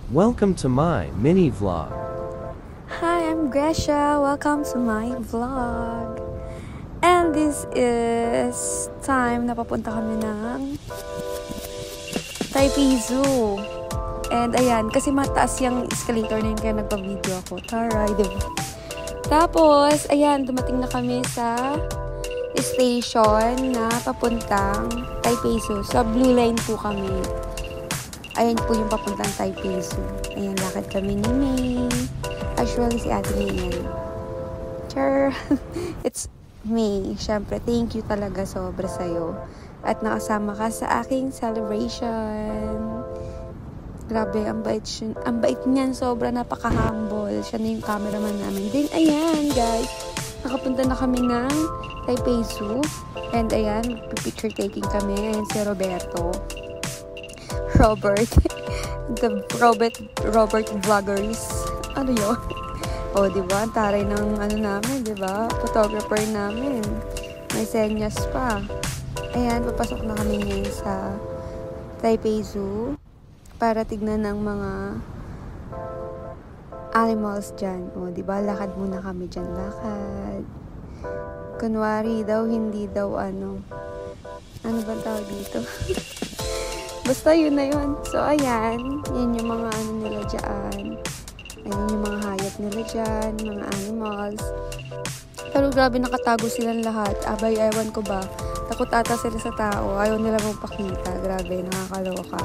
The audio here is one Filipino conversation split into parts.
Welcome to my mini vlog. Hi, I'm Gresha. Welcome to my vlog. And this is time na papunta kami ng Taipei Zoo. And ayan, kasi mataas yung escalator na yun kaya nagpa-video ako. Taray, diba? Tapos, ayan, dumating na kami sa station na papuntang Taipei Zoo. Sa Blue Line po kami. Ayan po yung papuntang Taipei Zoo. Ayan, lakad kami ni May. Actually, si Ate May yan. Char! It's May. Siyempre, thank you talaga sobra sa'yo. At nakasama ka sa aking celebration. Grabe, ang bait niyan. Sobra, napaka-humble. Siya na yung cameraman namin. Then, ayan, guys. Nakapunta na kami ng Taipei Zoo. And ayan, picture taking kami. Ayan si Roberto. Robert. The Robert Vloggers. Ano yun? O, diba? Ang taray ng ano namin, diba? Photographer namin. May senyas pa. Ayan, papasok na kami ngayon sa Taipei Zoo para tignan ng mga animals dyan. O, diba? Lakad muna kami dyan. Lakad. Kunwari daw, hindi daw ano ba tawag dito? Basta yun na yun. So, ayan. Yan yung mga ano nila dyan. Ayan yung mga hayop nila dyan. Mga animals. Pero grabe, nakatago silang lahat. Abay, ewan ko ba. Takot ata sila sa tao. Ayaw nila magpakita. Grabe, nakakaloka.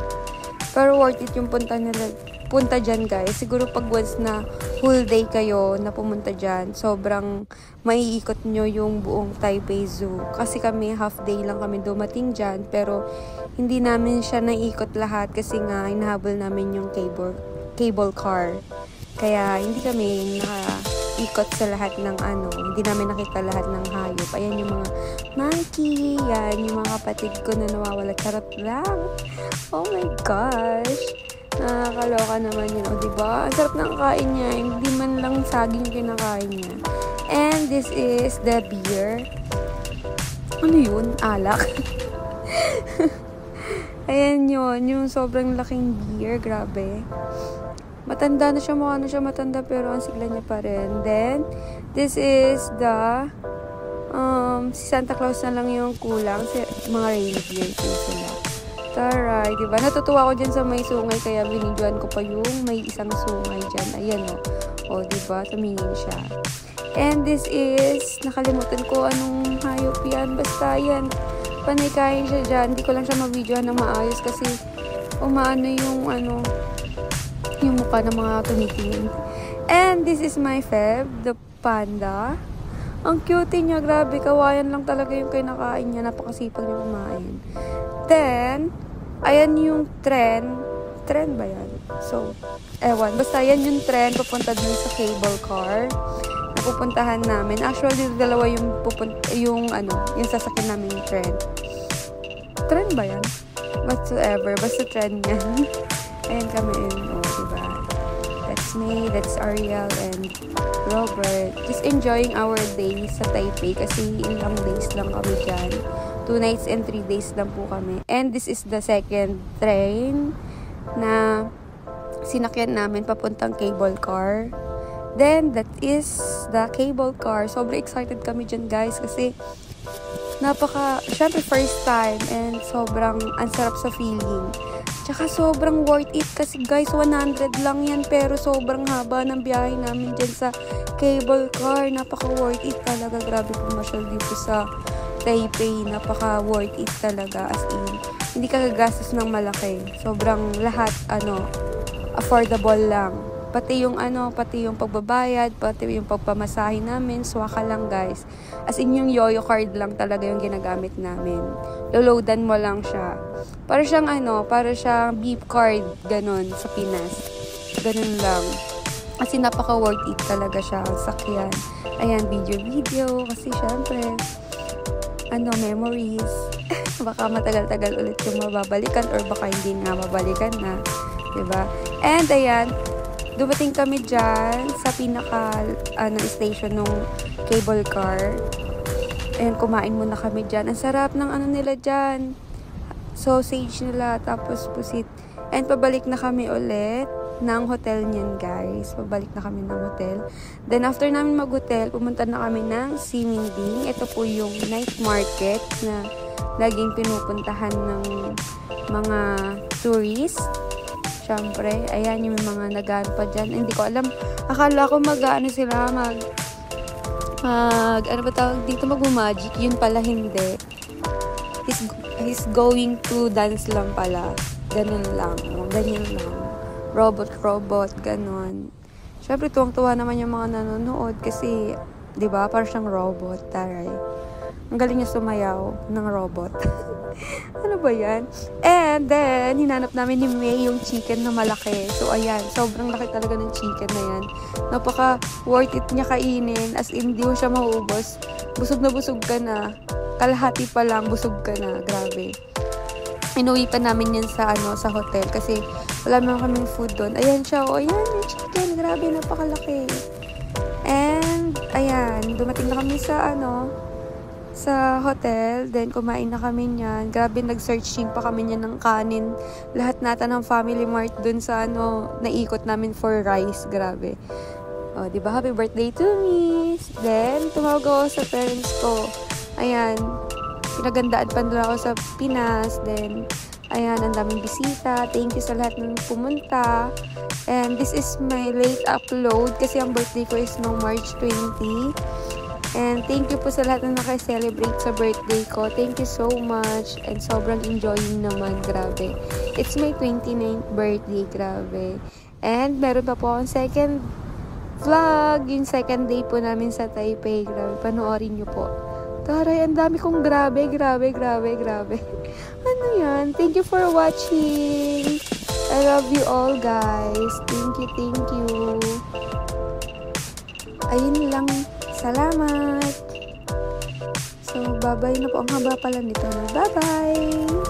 Pero worth it yung punta dyan, guys. Siguro pag once na whole day kayo na pumunta dyan, sobrang maiikot nyo yung buong Taipei Zoo. Kasi kami, half day lang kami dumating dyan. Pero hindi namin siya naikot lahat kasi nga hinahabol namin yung cable car. Kaya hindi kami nakaikot sa lahat ng ano. Hindi namin nakita lahat ng hayop. Ayan yung mga monkey. Yan yung mga kapatid ko na nawawala. Charot lang. Oh my gosh. Nakakaloka naman yun. O, diba? Ang sarap ng kain niya. Hindi man lang saging kinakain niya. And this is the beer. Ano yun? Alak. Ayan yun. Yung sobrang laking beer. Grabe. Matanda na siya. Mukha na siya matanda. Pero ang sigla niya pa rin. Then, this is the si Santa Claus na lang yung kulang. Mga reindeer sila. Taray, diba? Natutuwa ko dyan sa may sungay, kaya binidyoan ko pa yung may isang sungay dyan. Ayan, o. O, diba? Tumingin siya. And this is, nakalimutan ko anong hayop yan. Basta yan. Panay kain siya dyan. Hindi ko lang siya mabidyoan ng maayos kasi umaano yung mukha ng mga tumitingin. And this is my fave, the panda. Ang cute niya. Grabe, kawayan lang talaga yung kinakain niya. Napakasipag niya kumain. Then, ayan yung tren. Tren ba yan? So, ewan. Basta yan yung tren papunta dun sa cable car na pupuntahan namin. Actually, dalawa yung sasakyan namin yung tren. Tren ba yan? Whatsoever. Basta tren yan. Ayan kami yun. O, diba? That's me. That's Ariel and Robert. Just enjoying our day sa Taipei kasi ilang days lang kami dyan. 2 nights and 3 days lang po kami. And this is the second train na sinakyan namin papuntang cable car. Then, that is the cable car. Sobrang excited kami dyan, guys, kasi syempre first time and sobrang ang sarap sa feeling. Tsaka sobrang worth it kasi, guys, 100 lang yan pero sobrang haba ng biyahe namin dyan sa cable car. Napaka worth it talaga. Grabe pumasyal dito sa Taipei, napaka worth it talaga, as in hindi ka gagastos ng malaki, sobrang lahat affordable lang, pati yung pagbabayad, pati yung pagpamasahe namin, swaka lang, guys, as in yung yoyo card lang talaga yung ginagamit namin, loloadan mo lang siya, para siyang beep card, ganon sa Pinas, ganon lang, kasi napaka worth it talaga siya, sakyan. Ayan, video kasi syempre memories. Baka matagal-tagal ulit yung mababalikan or baka hindi nga mabalikan na. Diba? And ayan, dumating kami dyan sa pinaka station ng cable car. Ayan, kumain muna kami dyan. Ang sarap ng nila dyan. Sausage nila, tapos pusit. And pabalik na kami ulit ng hotel niyan, guys. Pabalik na kami ng hotel. Then, after namin mag-hotel, pumunta na kami ng Siminding. Ito po yung night market na laging pinupuntahan ng mga tourists. Siyempre, ayan yung mga nag-ano pa dyan. Hindi ko alam. Akala ko ano sila, ano ba tawag dito, mag-magic. Yun pala hindi. He's going to dance lang pala. Ganun lang. Ganyan lang. Robot, ganun. Siyempre, tuwang-tuwa naman yung mga nanonood kasi, di ba, parang siyang robot. Taray. Ang galing niya sumayaw ng robot. Ano ba yan? And then, hinanap namin ni May yung chicken na malaki. So, ayan. Sobrang laki talaga ng chicken na yan. Napaka worth it niya kainin. As in, di mo siya mauubos. Busog na busog ka na. Kalahati pa lang, busog ka na. Grabe. Inuwi pa namin yan sa hotel kasi wala naman kaming food doon. Ayan siya. O, ayan yung chicken. Grabe, napakalaki. And, ayan. Dumating na kami sa hotel, then kumain na kami niyan. Grabe, nag-searching pa kami niyan ng kanin. Lahat nata ng Family Mart dun sa naikot namin for rice. Grabe. O, diba? Happy birthday to me! Then, tumawag ako sa parents ko. Ayan. Pinagandaan pa nila ako sa Pinas. Then, ayan, ang daming bisita. Thank you sa lahat ng pumunta. And this is my late upload kasi ang birthday ko is March 20. And thank you po sa lahat na naka-celebrate sa birthday ko. Thank you so much. And sobrang enjoying naman. Grabe. It's my 29th birthday. Grabe. And meron pa po akong second vlog. Yung second day po namin sa Taipei. Grabe. Panoorin nyo po. Taray, ang dami kong grabe. Ano yan? Thank you for watching. I love you all, guys. Thank you. Ayun lang. Salamat. So, bye-bye na po. Ang haba pala nito. Bye-bye!